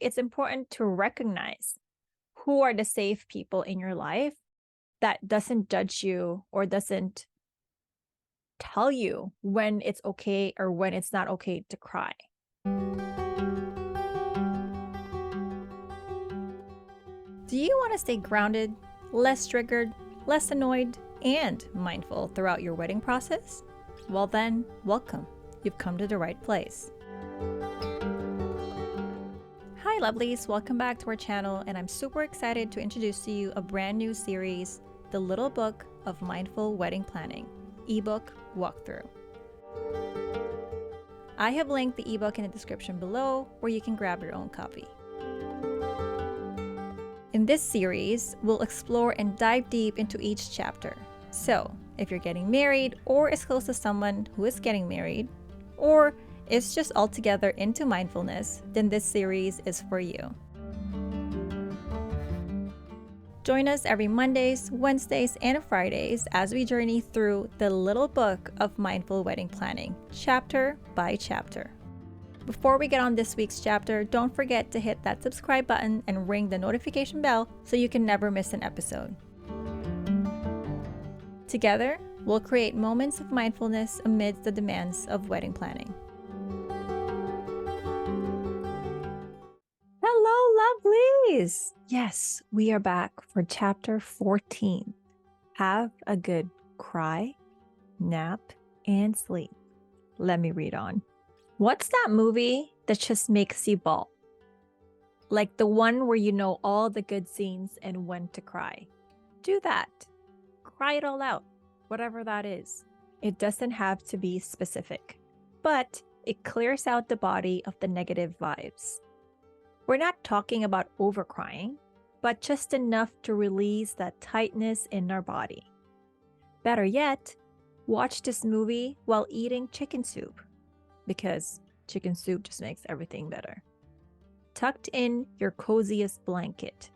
it's important to recognize who are the safe people in your life that doesn't judge you or doesn't tell you when it's okay or when it's not okay to cry. Do you want to stay grounded, less triggered, less annoyed, and mindful throughout your wedding process? Well then, welcome. You've come to the right place. Hi lovelies, welcome back to our channel, and I'm super excited to introduce to you a brand new series, The Little Book of Mindful Wedding Planning, Ebook Walkthrough. I have linked the ebook in the description below where you can grab your own copy. In this series, we'll explore and dive deep into each chapter. So, if you're getting married or is close to someone who is getting married, or is just altogether into mindfulness, then this series is for you. Join us every Mondays, Wednesdays, and Fridays as we journey through the little book of mindful wedding planning, chapter by chapter. Before we get on this week's chapter, don't forget to hit that subscribe button and ring the notification bell so you can never miss an episode. Together, we'll create moments of mindfulness amidst the demands of wedding planning. Hello, lovelies! Yes, we are back for chapter 14. Have a good cry, nap, and sleep. Let me read on. What's that movie that just makes you bawl? Like the one where you know all the good scenes and when to cry. Do that. Cry it all out, whatever that is. It doesn't have to be specific, but it clears out the body of the negative vibes. We're not talking about overcrying, but just enough to release that tightness in our body. Better yet, watch this movie while eating chicken soup, because chicken soup just makes everything better. Tucked in your coziest blanket.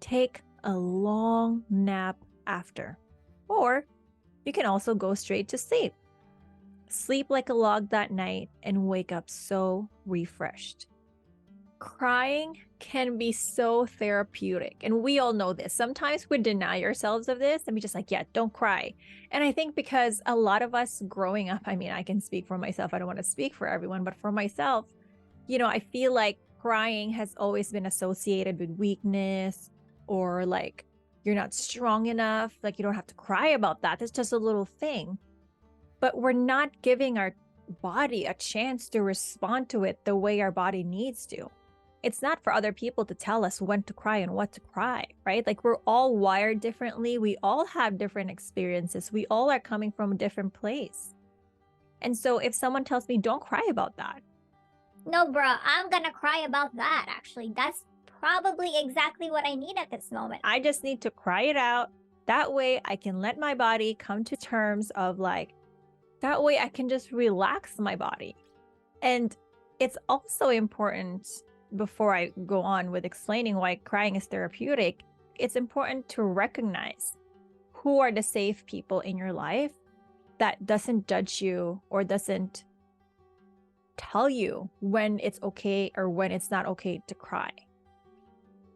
Take a long nap after, or you can also go straight to sleep. Sleep like a log that night and wake up so refreshed. Crying can be so therapeutic, and we all know this. Sometimes we deny ourselves of this and we just like, yeah, don't cry. And I think because a lot of us growing up, I mean, I can speak for myself. I don't want to speak for everyone, but for myself, I feel like crying has always been associated with weakness, or like you're not strong enough. Like you don't have to cry about that. It's just a little thing. But we're not giving our body a chance to respond to it the way our body needs to. It's not for other people to tell us when to cry and what to cry, right? Like we're all wired differently. We all have different experiences. We all are coming from a different place. And so if someone tells me, don't cry about that. No, bro, I'm gonna cry about that, actually. That's probably exactly what I need at this moment. I just need to cry it out. That way I can let my body come to terms of that way I can just relax my body. And it's also important, before I go on with explaining why crying is therapeutic, it's important to recognize who are the safe people in your life that doesn't judge you or doesn't tell you when it's okay or when it's not okay to cry.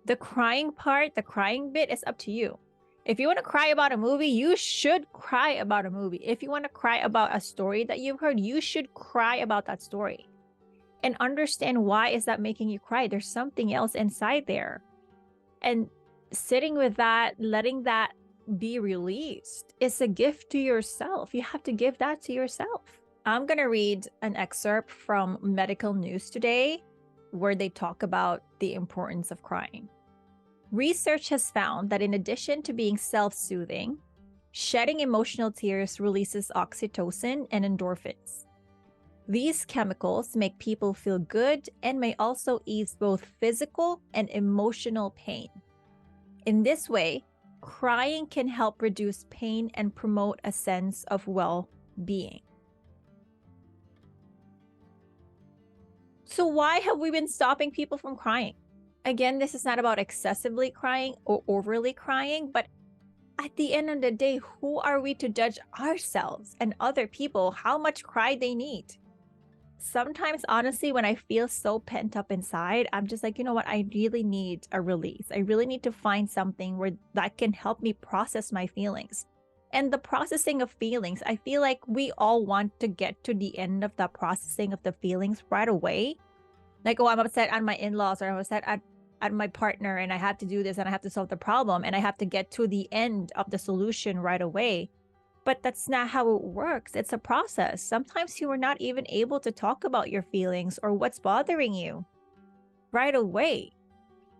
The crying part, the crying bit is up to you. If you want to cry about a movie, you should cry about a movie. If you want to cry about a story that you've heard, you should cry about that story. And understand, why is that making you cry? There's something else inside there. And sitting with that, letting that be released, is a gift to yourself. You have to give that to yourself. I'm going to read an excerpt from Medical News Today, where they talk about the importance of crying. Research has found that in addition to being self-soothing, shedding emotional tears releases oxytocin and endorphins. These chemicals make people feel good and may also ease both physical and emotional pain. In this way, crying can help reduce pain and promote a sense of well-being. So why have we been stopping people from crying? Again, this is not about excessively crying or overly crying, but at the end of the day, who are we to judge ourselves and other people how much cry they need? Sometimes, honestly, when I feel so pent up inside, I'm just like, you know what? I really need a release. I really need to find something where that can help me process my feelings. And the processing of feelings, I feel like we all want to get to the end of the processing of the feelings right away. Like, oh, I'm upset at my in-laws, or I'm upset at my partner, and I have to do this, and I have to solve the problem, and I have to get to the end of the solution right away. But that's not how it works. It's a process. Sometimes you are not even able to talk about your feelings or what's bothering you right away.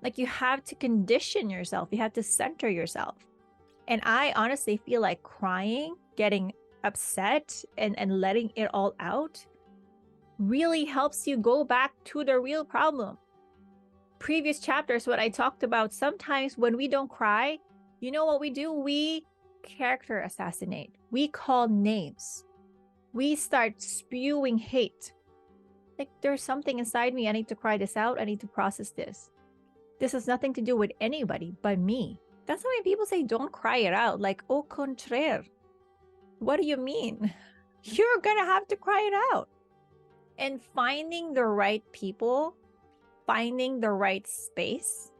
Like, you have to condition yourself, you have to center yourself. And I honestly feel like crying, getting upset, and letting it all out really helps you go back to the real problem. Previous chapters, what I talked about, sometimes when we don't cry, you know what we do? We character assassinate. We call names. We start spewing hate. Like, there's something inside me. I need to cry this out. I need to process this. This has nothing to do with anybody but me. That's why people say don't cry it out. Like, au contraire. What do you mean? You're gonna have to cry it out. And finding the right people, finding the right space,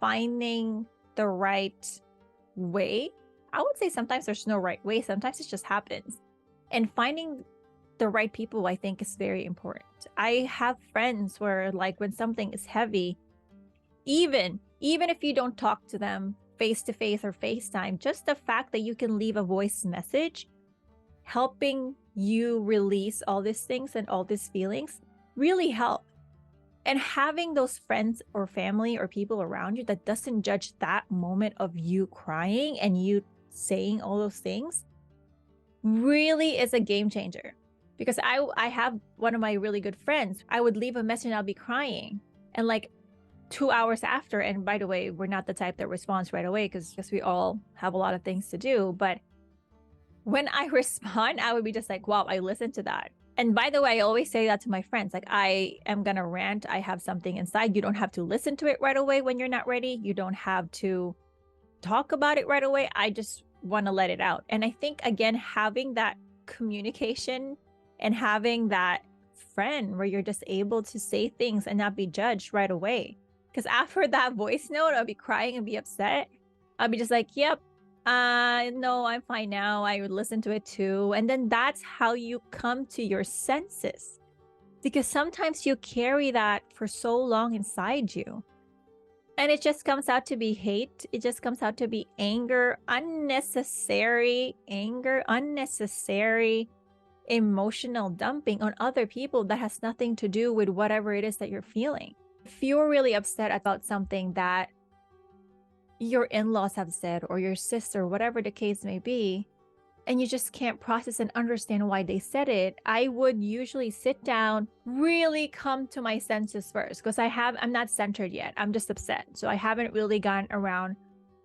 finding the right way. I would say sometimes there's no right way. Sometimes it just happens. And finding the right people, I think, is very important. I have friends where, like, when something is heavy, even if you don't talk to them face to face or FaceTime, just the fact that you can leave a voice message helping you release all these things and all these feelings really help. And having those friends or family or people around you that doesn't judge that moment of you crying and you saying all those things really is a game changer. Because I have one of my really good friends. I would leave a message and I'll be crying. And like 2 hours after, and by the way, we're not the type that responds right away because we all have a lot of things to do. But when I respond, I would be just like, wow, I listened to that. And by the way, I always say that to my friends. Like, I am going to rant. I have something inside. You don't have to listen to it right away when you're not ready. You don't have to talk about it right away. I just want to let it out. And I think, again, having that communication and having that friend where you're just able to say things and not be judged right away. Because after that voice note, I'll be crying and be upset. I'll be just like, yep, no, I'm fine now. I would listen to it too. And then that's how you come to your senses. Because sometimes you carry that for so long inside you. And it just comes out to be hate. It just comes out to be anger, unnecessary emotional dumping on other people that has nothing to do with whatever it is that you're feeling. If you're really upset about something that your in-laws have said or your sister, whatever the case may be, and you just can't process and understand why they said it, I would usually sit down, really come to my senses first, because I'm not centered yet. I'm just upset. So I haven't really gone around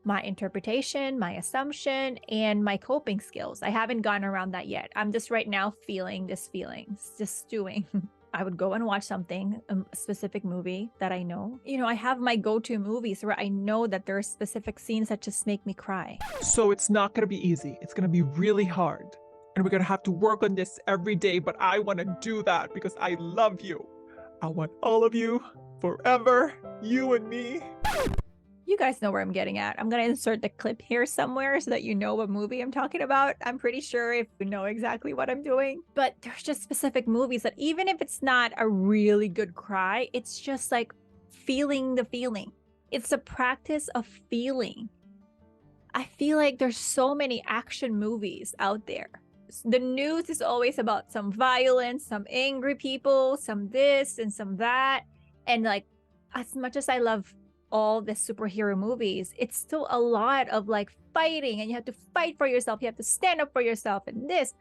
my interpretation, my assumption, and my coping skills. I haven't gone around that yet. I'm just right now feeling this feeling, just stewing. I would go and watch something, a specific movie that I know. You know, I have my go-to movies where I know that there are specific scenes that just make me cry. So it's not going to be easy. It's going to be really hard. And we're going to have to work on this every day, but I want to do that because I love you. I want all of you forever, you and me. You guys know where I'm getting at. I'm going to insert the clip here somewhere so that you know what movie I'm talking about. I'm pretty sure if you know exactly what I'm doing. But there's just specific movies that even if it's not a really good cry, it's just like feeling the feeling. It's a practice of feeling. I feel like there's so many action movies out there. The news is always about some violence, some angry people, some this and some that. And like, as much as I love all the superhero movies, it's still a lot of like fighting, and you have to fight for yourself. You have to stand up for yourself, and this,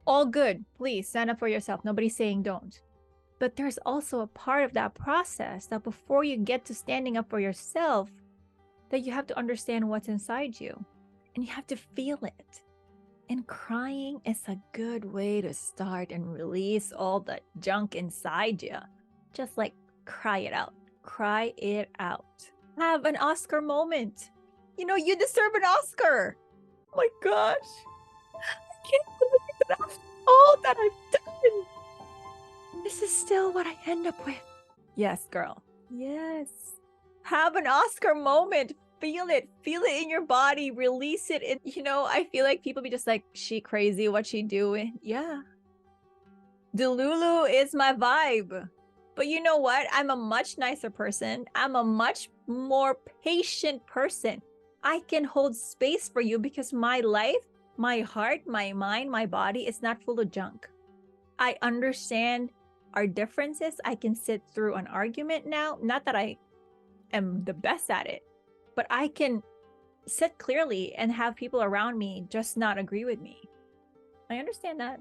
all good. Please stand up for yourself. Nobody's saying don't. But there's also a part of that process that before you get to standing up for yourself, that you have to understand what's inside you and you have to feel it. And crying is a good way to start and release all the junk inside you. Just like cry it out. Cry it out. Have an Oscar moment. You know, you deserve an Oscar. Oh my gosh. I can't believe that after all that I've done. this is still what I end up with. Yes, girl. Yes. Have an Oscar moment. Feel it. Feel it in your body. Release it. I feel like people be just like, she crazy. What she doing? Yeah. Delulu is my vibe. But you know what? I'm a much nicer person. I'm a much more patient person. I can hold space for you because my life, my heart, my mind, my body is not full of junk. I understand our differences. I can sit through an argument now. Not that I am the best at it, but I can sit clearly and have people around me just not agree with me. I understand that.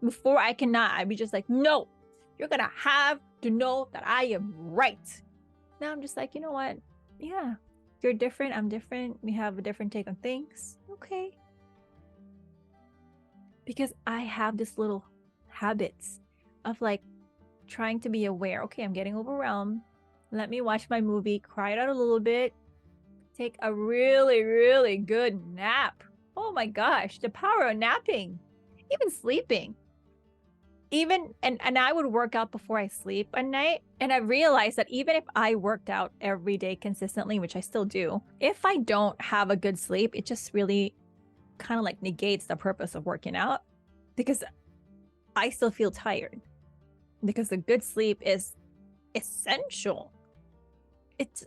Before I cannot, I'd be just like, no, you're gonna have to know that I am right. Now I'm just like, you know what? Yeah, you're different. I'm different. We have a different take on things. Okay. Because I have this little habits of like trying to be aware. Okay, I'm getting overwhelmed. Let me watch my movie, cry it out a little bit, take a really, really good nap. Oh my gosh, the power of napping, even sleeping. And I would work out before I sleep at night. And I realized that even if I worked out every day consistently, which I still do, if I don't have a good sleep, it just really kind of like negates the purpose of working out because I still feel tired because a good sleep is essential.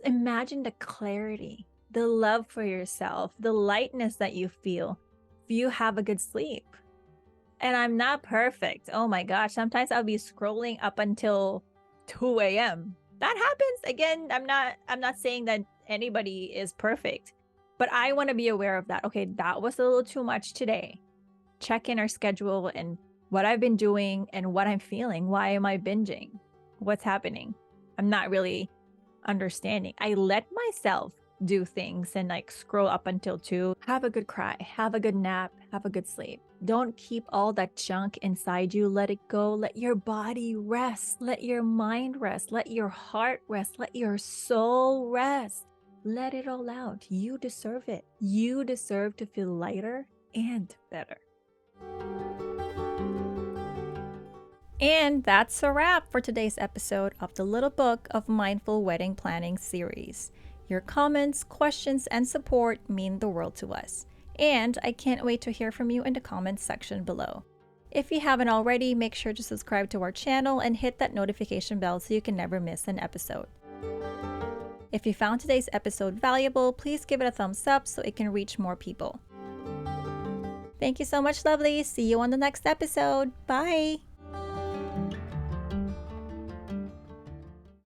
Imagine the clarity, the love for yourself, the lightness that you feel if you have a good sleep. And I'm not perfect. Oh my gosh. Sometimes I'll be scrolling up until 2 a.m. That happens. Again, I'm not saying that anybody is perfect, but I want to be aware of that. Okay, that was a little too much today. Check in our schedule and what I've been doing and what I'm feeling. Why am I binging? What's happening? I'm not really understanding. I let myself do things and like scroll up until 2. Have a good cry, have a good nap, have a good sleep. Don't keep all that junk inside you. Let it go. Let your body rest. Let your mind rest. Let your heart rest. Let your soul rest. Let it all out. You deserve it. You deserve to feel lighter and better. And that's a wrap for today's episode of the Little Book of Mindful Wedding Planning series. Your comments, questions, and support mean the world to us. And I can't wait to hear from you in the comments section below. If you haven't already, make sure to subscribe to our channel and hit that notification bell so you can never miss an episode. If you found today's episode valuable, please give it a thumbs up so it can reach more people. Thank you so much, lovelies. See you on the next episode. Bye!